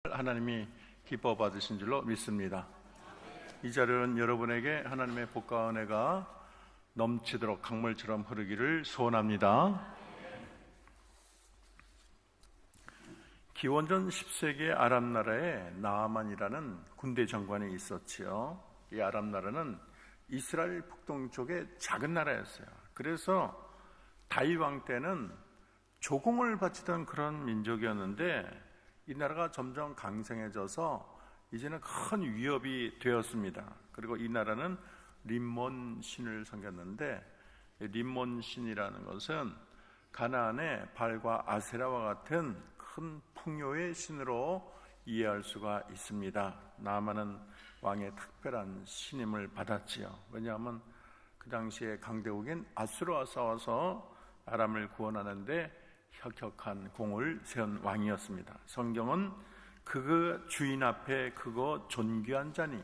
하나님이 기뻐 받으신 줄로 믿습니다. 이 자리는 여러분에게 하나님의 복과 은혜가 넘치도록 강물처럼 흐르기를 소원합니다. 기원전 10세기의 아람 나라에 나아만이라는 군대 장관이 있었지요. 이 아람 나라는 이스라엘 북동쪽의 작은 나라였어요. 그래서 다윗 왕 때는 조공을 바치던 그런 민족이었는데 이 나라가 점점 강성해져서 이제는 큰 위협이 되었습니다. 그리고 이 나라는 림몬 신을 섬겼는데, 림몬 신이라는 것은 가나안의 발과 아세라와 같은 큰 풍요의 신으로 이해할 수가 있습니다. 나아만은 왕의 특별한 신임을 받았지요. 왜냐하면 그 당시에 강대국인 아수르와 싸워서 아람을 구원하는데 혁혁한 공을 세운 왕이었습니다. 성경은 그 주인 앞에 크고 존귀한 자니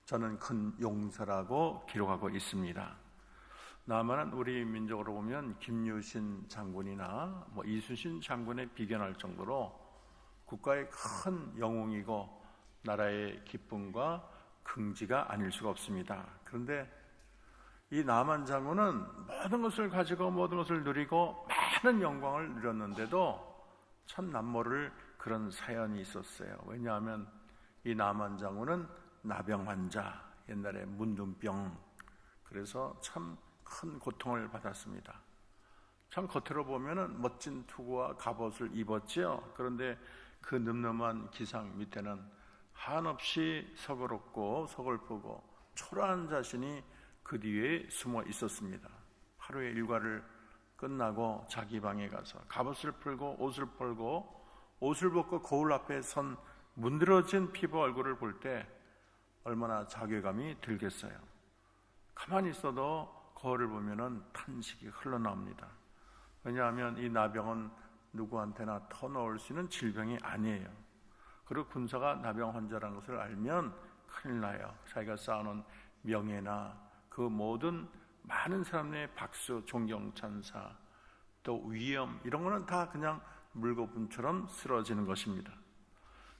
저는 큰 용사라고 기록하고 있습니다. 나아만은 우리 민족으로 보면 김유신 장군이나 이순신 장군에 비견할 정도로 국가의 큰 영웅이고 나라의 기쁨과 긍지가 아닐 수가 없습니다. 그런데 이 나아만 장군은 모든 것을 가지고 모든 것을 누리고 많은 영광을 누렸는데도 참 남모를 그런 사연이 있었어요. 왜냐하면 이 나아만 장군은 나병 환자, 옛날에 문둥병, 그래서 참 큰 고통을 받았습니다. 참 겉으로 보면은 멋진 투구와 갑옷을 입었지요. 그런데 그 늠름한 기상 밑에는 한없이 서글었고 서글프고 초라한 자신이 그 뒤에 숨어 있었습니다. 하루의 일과를 끝나고 자기 방에 가서 갑옷을 풀고 옷을 벌고 옷을 벗고 거울 앞에 선 문드러진 피부 얼굴을 볼 때 얼마나 자괴감이 들겠어요. 가만히 있어도 거울을 보면은 탄식이 흘러나옵니다. 왜냐하면 이 나병은 누구한테나 터놓을 수 있는 질병이 아니에요. 그리고 군사가 나병 환자라는 것을 알면 큰일 나요. 자기가 쌓아놓은 명예나 그 모든 많은 사람의 박수, 존경, 찬사, 또 위엄 이런 거는 다 그냥 물거품처럼 쓰러지는 것입니다.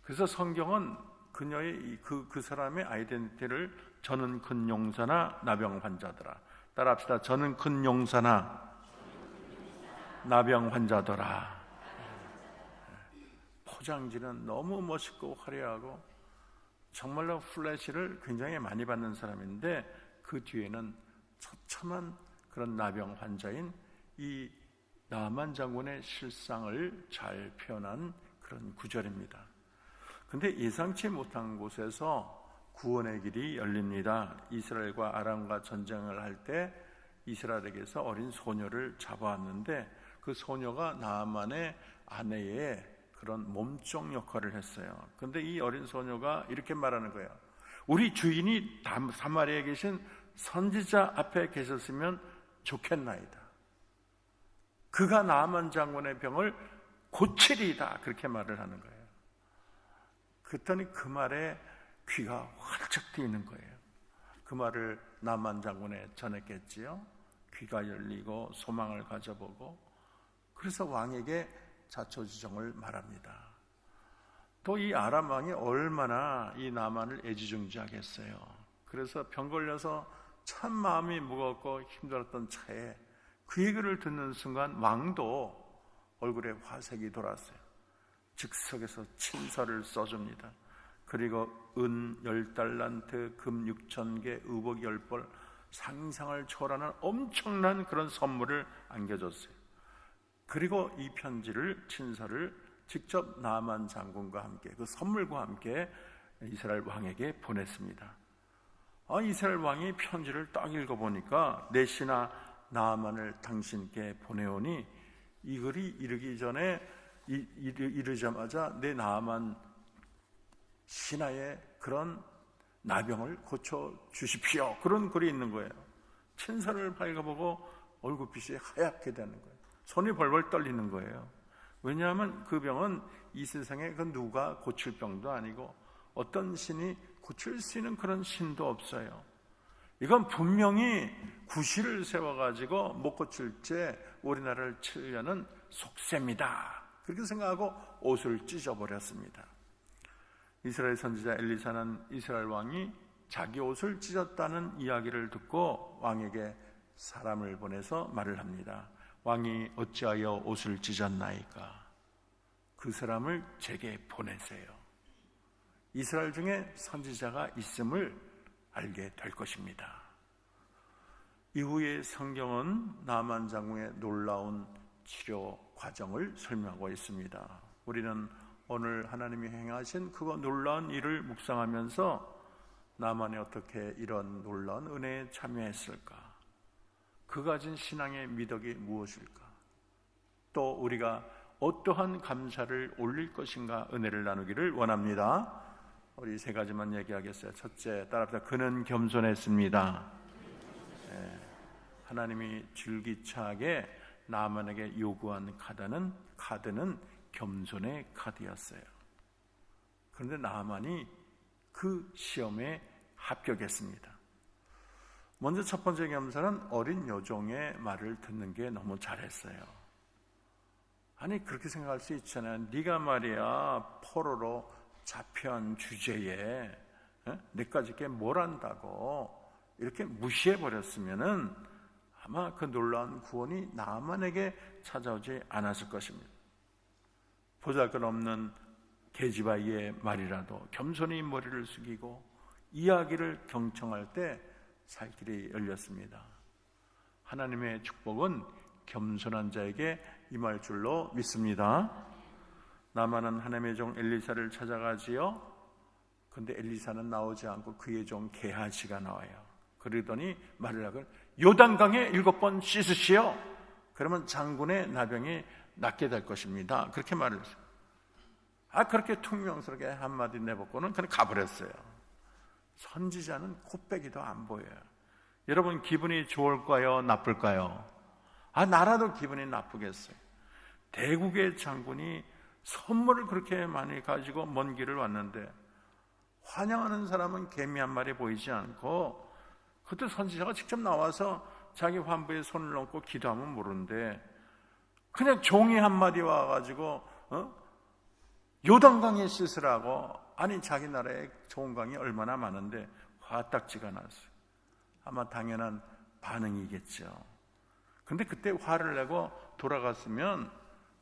그래서 성경은 그녀의 그 사람의 아이덴티티를 저는 큰 용사나 나병 환자더라. 따라합시다. 저는 큰 용사나 나병 환자더라. 포장지는 너무 멋있고 화려하고 정말로 플래시를 굉장히 많이 받는 사람인데 그 뒤에는 처참한 그런 나병 환자인 이 나아만 장군의 실상을 잘 표현한 그런 구절입니다. 근데 예상치 못한 곳에서 구원의 길이 열립니다. 이스라엘과 아람과 전쟁을 할 때 이스라엘에게서 어린 소녀를 잡아왔는데 그 소녀가 나아만의 아내의 그런 몸종 역할을 했어요. 근데 이 어린 소녀가 이렇게 말하는 거예요. 우리 주인이 사마리아에 계신 선지자 앞에 계셨으면 좋겠나이다. 그가 나아만 장군의 병을 고치리이다. 그렇게 말을 하는 거예요. 그랬더니 그 말에 귀가 활짝 트이는 거예요. 그 말을 나아만 장군에 전했겠지요. 귀가 열리고 소망을 가져보고 그래서 왕에게 자초지종을 말합니다. 또 이 아람 왕이 얼마나 이 나아만을 애지중지하겠어요. 그래서 병 걸려서 참 마음이 무겁고 힘들었던 차에 그 얘기를 듣는 순간 왕도 얼굴에 화색이 돌았어요. 즉석에서 친서를 써줍니다. 그리고 은 10달란트, 금 6,000개, 의복 10벌, 상상을 초월하는 엄청난 그런 선물을 안겨줬어요. 그리고 이 편지를, 친서를 직접 나아만 장군과 함께 그 선물과 함께 이스라엘 왕에게 보냈습니다. 이스라엘 왕이 편지를 딱 읽어보니까 내 신하 나아만을 당신께 보내오니 이 글이 이르기 전에 이르자마자 내 나아만 신하의 그런 나병을 고쳐주십시오. 그런 글이 있는 거예요. 친서를 밝아보고 얼굴빛이 하얗게 되는 거예요. 손이 벌벌 떨리는 거예요. 왜냐하면 그 병은 이 세상에 그 누가 고칠 병도 아니고 어떤 신이 고칠 수 있는 그런 신도 없어요. 이건 분명히 구실을 세워가지고 못 고칠 채 우리나라를 치려는 속셈이다. 그렇게 생각하고 옷을 찢어버렸습니다. 이스라엘 선지자 엘리사는 이스라엘 왕이 자기 옷을 찢었다는 이야기를 듣고 왕에게 사람을 보내서 말을 합니다. 왕이 어찌하여 옷을 찢었나이까? 그 사람을 제게 보내세요. 이스라엘 중에 선지자가 있음을 알게 될 것입니다. 이후에 성경은 나만 장군의 놀라운 치료 과정을 설명하고 있습니다. 우리는 오늘 하나님이 행하신 그거 놀라운 일을 묵상하면서 나만이 어떻게 이런 놀라운 은혜에 참여했을까? 그 가진 신앙의 미덕이 무엇일까? 또 우리가 어떠한 감사를 올릴 것인가 은혜를 나누기를 원합니다. 우리 세 가지만 얘기하겠어요. 첫째, 따라합시다. 그는 겸손했습니다. 하나님이 줄기차게 나만에게 요구한 카드는 겸손의 카드였어요. 그런데 나만이 그 시험에 합격했습니다. 먼저 첫 번째 겸손은 어린 여종의 말을 듣는 게 너무 잘했어요. 아니 그렇게 생각할 수 있잖아요. 네가 말이야 포로로 잡혀온 주제에 내까지 이렇게 뭘 안다고 이렇게 무시해버렸으면은 아마 그 놀라운 구원이 나만에게 찾아오지 않았을 것입니다. 보잘것없는 계집아이의 말이라도 겸손히 머리를 숙이고 이야기를 경청할 때 살 길이 열렸습니다. 하나님의 축복은 겸손한 자에게 임할 줄로 믿습니다. 나만은 하나님의 종 엘리사를 찾아가지요. 근데 엘리사는 나오지 않고 그의 종 게하시가 나와요. 그러더니 말을 하고 요단강에 7번 씻으시오. 그러면 장군의 나병이 낫게 될 것입니다. 그렇게 말을 했어요. 그렇게 퉁명스럽게 한마디 내뱉고는 그냥 가버렸어요. 선지자는 코빼기도 안 보여요. 여러분 기분이 좋을까요? 나쁠까요? 나라도 기분이 나쁘겠어요. 대국의 장군이 선물을 그렇게 많이 가지고 먼 길을 왔는데 환영하는 사람은 개미 한 마리 보이지 않고 그때 선지자가 직접 나와서 자기 환부에 손을 얹고 기도하면 모르는데 그냥 종이 한 마디 와가지고 요단강에 씻으라고. 아니 자기 나라에 좋은 강이 얼마나 많은데 화딱지가 났어요. 아마 당연한 반응이겠죠. 근데 그때 화를 내고 돌아갔으면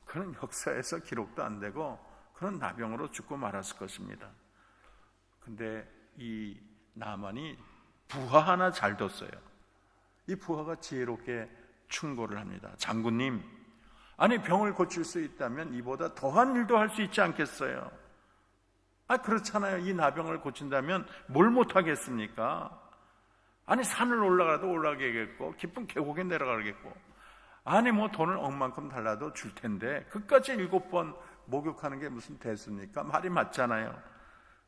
그는 역사에서 기록도 안 되고 그는 나병으로 죽고 말았을 것입니다. 근데 이 나만이 부하 하나 잘 뒀어요. 이 부하가 지혜롭게 충고를 합니다. 장군님, 아니 병을 고칠 수 있다면 이보다 더한 일도 할 수 있지 않겠어요? 그렇잖아요. 이 나병을 고친다면 뭘 못하겠습니까? 아니 산을 올라가도 올라가겠고 깊은 계곡에 내려가겠고 아니 뭐 돈을 억만큼 달라도 줄 텐데 그까지 7번 목욕하는 게 무슨 대수입니까? 말이 맞잖아요.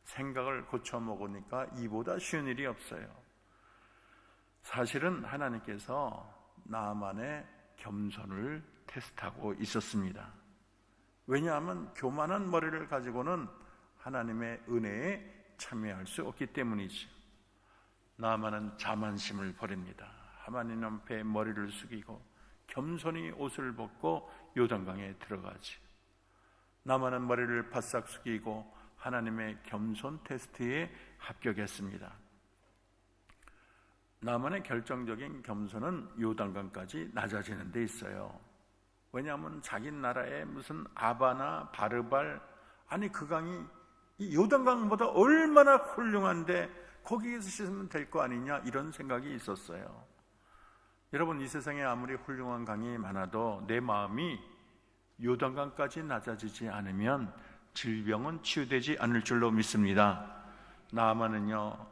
생각을 고쳐 먹으니까 이보다 쉬운 일이 없어요. 사실은 하나님께서 나만의 겸손을 테스트하고 있었습니다. 왜냐하면 교만한 머리를 가지고는 하나님의 은혜에 참여할 수 없기 때문이죠. 나만은 자만심을 버립니다. 하나님 앞에 머리를 숙이고 겸손히 옷을 벗고 요단강에 들어가지. 나만은 머리를 바싹 숙이고 하나님의 겸손 테스트에 합격했습니다. 나만의 결정적인 겸손은 요단강까지 낮아지는 데 있어요. 왜냐하면 자기 나라에 무슨 아바나 바르발 아니 그 강이 이 요단강보다 얼마나 훌륭한데 거기에서 씻으면 될 거 아니냐 이런 생각이 있었어요. 여러분 이 세상에 아무리 훌륭한 강이 많아도 내 마음이 요단강까지 낮아지지 않으면 질병은 치유되지 않을 줄로 믿습니다. 나아만은요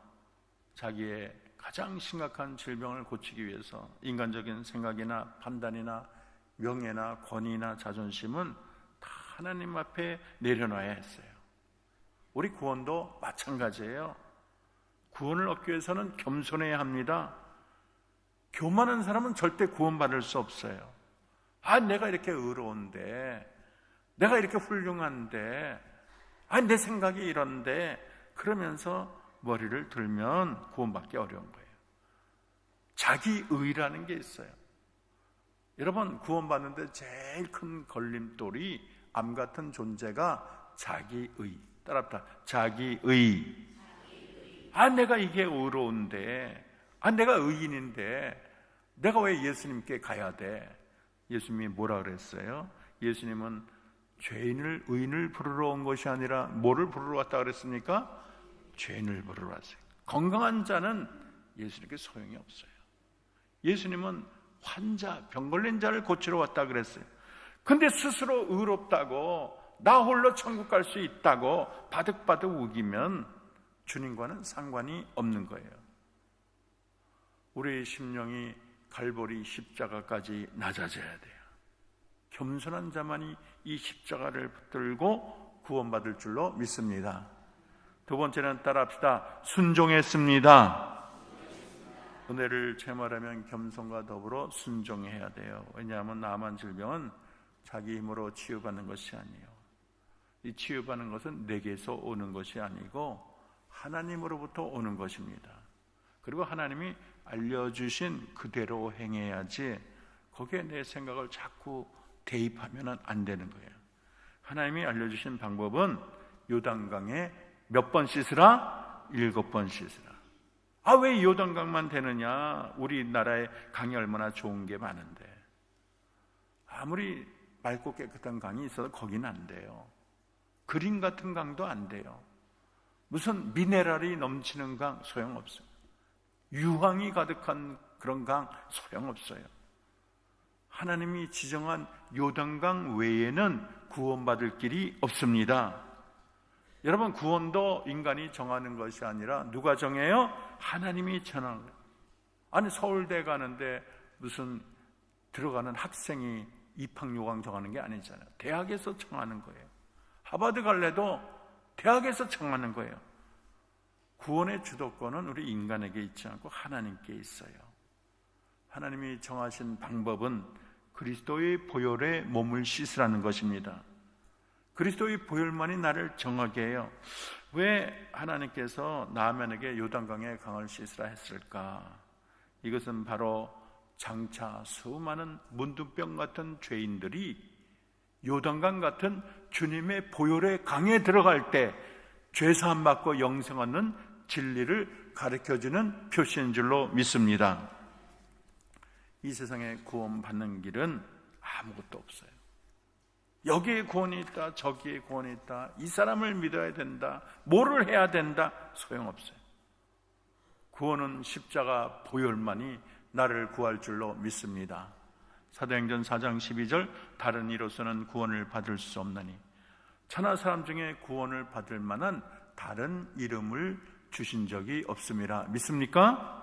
자기의 가장 심각한 질병을 고치기 위해서 인간적인 생각이나 판단이나 명예나 권위나 자존심은 다 하나님 앞에 내려놔야 했어요. 우리 구원도 마찬가지예요. 구원을 얻기 위해서는 겸손해야 합니다. 교만한 사람은 절대 구원받을 수 없어요. 내가 이렇게 의로운데 내가 이렇게 훌륭한데 내 생각이 이런데 그러면서 머리를 들면 구원받기 어려운 거예요. 자기의라는 게 있어요. 여러분 구원받는데 제일 큰 걸림돌이 암 같은 존재가 자기의, 따라합시다. 자기의. 내가 이게 의로운데, 내가 의인인데 내가 왜 예수님께 가야 돼? 예수님이 뭐라 그랬어요? 예수님은 죄인을 의인을 부르러 온 것이 아니라 뭐를 부르러 왔다 그랬습니까? 죄인을 부르러 왔어요. 건강한 자는 예수님께 소용이 없어요. 예수님은 환자, 병 걸린 자를 고치러 왔다 그랬어요. 근데 스스로 의롭다고 나 홀로 천국 갈 수 있다고 바득바득 우기면 주님과는 상관이 없는 거예요. 우리의 심령이 갈보리 십자가까지 낮아져야 돼요. 겸손한 자만이 이 십자가를 붙들고 구원받을 줄로 믿습니다. 두 번째는 따라합시다. 순종했습니다. 은혜를 체험하려면 겸손과 더불어 순종해야 돼요. 왜냐하면 나만 질병은 자기 힘으로 치유받는 것이 아니에요. 이 치유받는 것은 내게서 오는 것이 아니고 하나님으로부터 오는 것입니다. 그리고 하나님이 알려주신 그대로 행해야지 거기에 내 생각을 자꾸 대입하면 안 되는 거예요. 하나님이 알려주신 방법은 요단강에 몇 번 씻으라? 7번 씻으라. 왜 요단강만 되느냐? 우리나라에 강이 얼마나 좋은 게 많은데. 아무리 맑고 깨끗한 강이 있어도 거긴 안 돼요. 그림 같은 강도 안 돼요. 무슨 미네랄이 넘치는 강 소용없어요. 유황이 가득한 그런 강 소용없어요. 하나님이 지정한 요단강 외에는 구원받을 길이 없습니다. 여러분, 구원도 인간이 정하는 것이 아니라 누가 정해요? 하나님이 정하는 거예요. 아니, 서울대 가는데 무슨 들어가는 학생이 입학요강 정하는 게 아니잖아요. 대학에서 정하는 거예요. 하버드 갈래도 대학에서 정하는 거예요. 구원의 주도권은 우리 인간에게 있지 않고 하나님께 있어요. 하나님이 정하신 방법은 그리스도의 보혈에 몸을 씻으라는 것입니다. 그리스도의 보혈만이 나를 정하게 해요. 왜 하나님께서 나아만에게 요단강에 강을 씻으라 했을까? 이것은 바로 장차 수많은 문둥병 같은 죄인들이 요단강 같은 주님의 보혈의 강에 들어갈 때 죄사함 받고 영생 얻는 진리를 가르쳐주는 표시인 줄로 믿습니다. 이 세상에 구원받는 길은 아무것도 없어요. 여기에 구원이 있다, 저기에 구원이 있다, 이 사람을 믿어야 된다, 뭐를 해야 된다, 소용없어요. 구원은 십자가 보혈만이 나를 구할 줄로 믿습니다. 사도행전 4장 12절, 다른 이로서는 구원을 받을 수 없나니 천하 사람 중에 구원을 받을 만한 다른 이름을 주신 적이 없음이라. 믿습니까?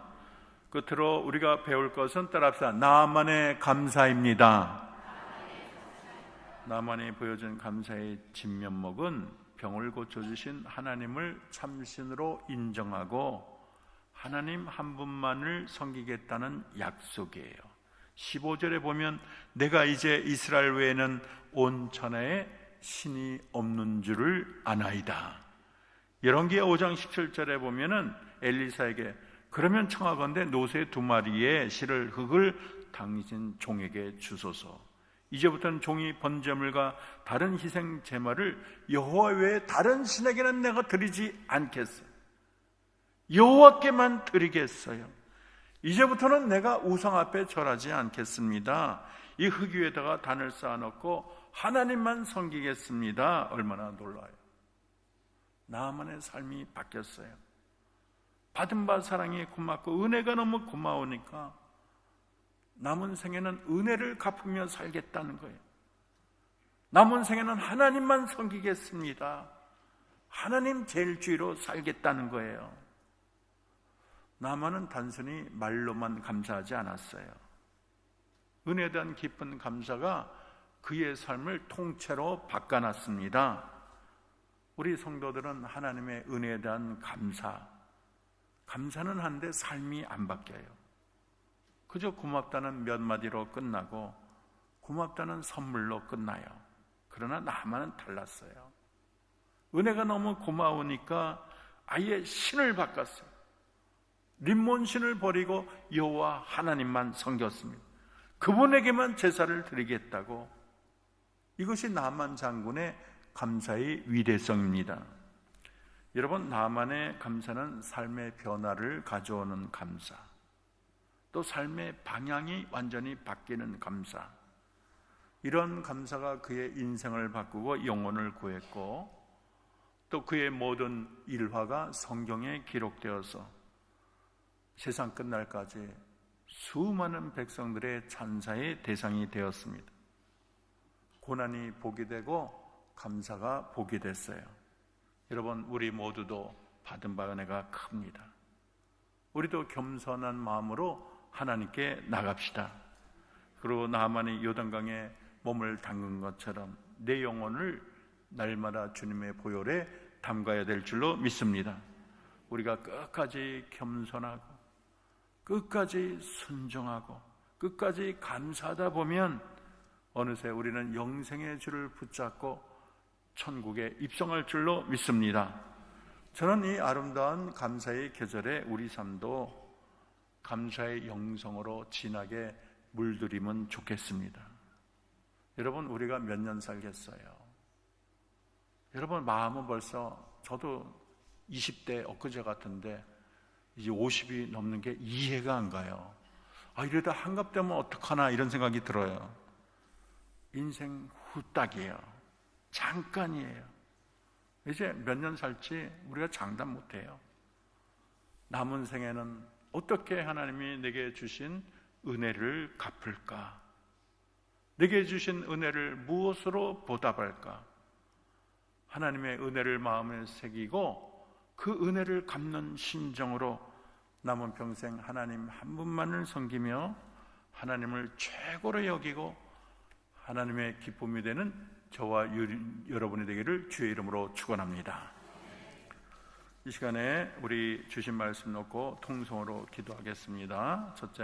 끝으로 우리가 배울 것은 따라합시다. 나만의 감사입니다. 나만이 보여준 감사의 진면목은 병을 고쳐주신 하나님을 참신으로 인정하고 하나님 한 분만을 섬기겠다는 약속이에요. 15절에 보면 내가 이제 이스라엘 외에는 온 천하에 신이 없는 줄을 아나이다. 열왕기하 5장 17절에 보면은 엘리사에게 그러면 청하건대 노새 2마리의 실을 흙을 당신 종에게 주소서. 이제부터는 종이 번제물과 다른 희생 제물을 여호와 외에 다른 신에게는 내가 드리지 않겠어요. 여호와께만 드리겠어요. 이제부터는 내가 우상 앞에 절하지 않겠습니다. 이 흙 위에다가 단을 쌓아놓고 하나님만 섬기겠습니다. 얼마나 놀라요. 나만의 삶이 바뀌었어요. 받은 바 사랑이 고맙고 은혜가 너무 고마우니까 남은 생에는 은혜를 갚으며 살겠다는 거예요. 남은 생에는 하나님만 섬기겠습니다. 하나님 제일주의로 살겠다는 거예요. 나만은 단순히 말로만 감사하지 않았어요. 은혜에 대한 깊은 감사가 그의 삶을 통째로 바꿔놨습니다. 우리 성도들은 하나님의 은혜에 대한 감사는 한데 삶이 안 바뀌어요. 그저 고맙다는 몇 마디로 끝나고 고맙다는 선물로 끝나요. 그러나 나만은 달랐어요. 은혜가 너무 고마우니까 아예 신을 바꿨어요. 림몬신을 버리고 여호와 하나님만 섬겼습니다. 그분에게만 제사를 드리겠다고. 이것이 나만 장군의 감사의 위대성입니다. 여러분, 나만의 감사는 삶의 변화를 가져오는 감사, 또 삶의 방향이 완전히 바뀌는 감사, 이런 감사가 그의 인생을 바꾸고 영혼을 구했고, 또 그의 모든 일화가 성경에 기록되어서 세상 끝날까지 수많은 백성들의 찬사의 대상이 되었습니다. 고난이 복이 되고 감사가 복이 됐어요. 여러분, 우리 모두도 받은 바가 은혜가 큽니다. 우리도 겸손한 마음으로 하나님께 나갑시다. 그리고 나만이 요단강에 몸을 담근 것처럼 내 영혼을 날마다 주님의 보혈에 담가야 될 줄로 믿습니다. 우리가 끝까지 겸손하고 끝까지 순종하고 끝까지 감사하다 보면 어느새 우리는 영생의 줄을 붙잡고 천국에 입성할 줄로 믿습니다. 저는 이 아름다운 감사의 계절에 우리 삶도 감사의 영성으로 진하게 물들이면 좋겠습니다. 여러분, 우리가 몇 년 살겠어요? 여러분, 마음은 벌써, 저도 20대 엊그제 같은데 이제 50이 넘는 게 이해가 안 가요. 이러다 한갑되면 어떡하나 이런 생각이 들어요. 인생 후딱이에요. 잠깐이에요. 이제 몇 년 살지 우리가 장담 못해요. 남은 생에는 어떻게 하나님이 내게 주신 은혜를 갚을까? 내게 주신 은혜를 무엇으로 보답할까? 하나님의 은혜를 마음에 새기고 그 은혜를 갚는 심정으로 남은 평생 하나님 한 분만을 섬기며 하나님을 최고로 여기고 하나님의 기쁨이 되는 저와 여러분이 되기를 주의 이름으로 축원합니다. 이 시간에 우리 주신 말씀 놓고 통성으로 기도하겠습니다. 첫째,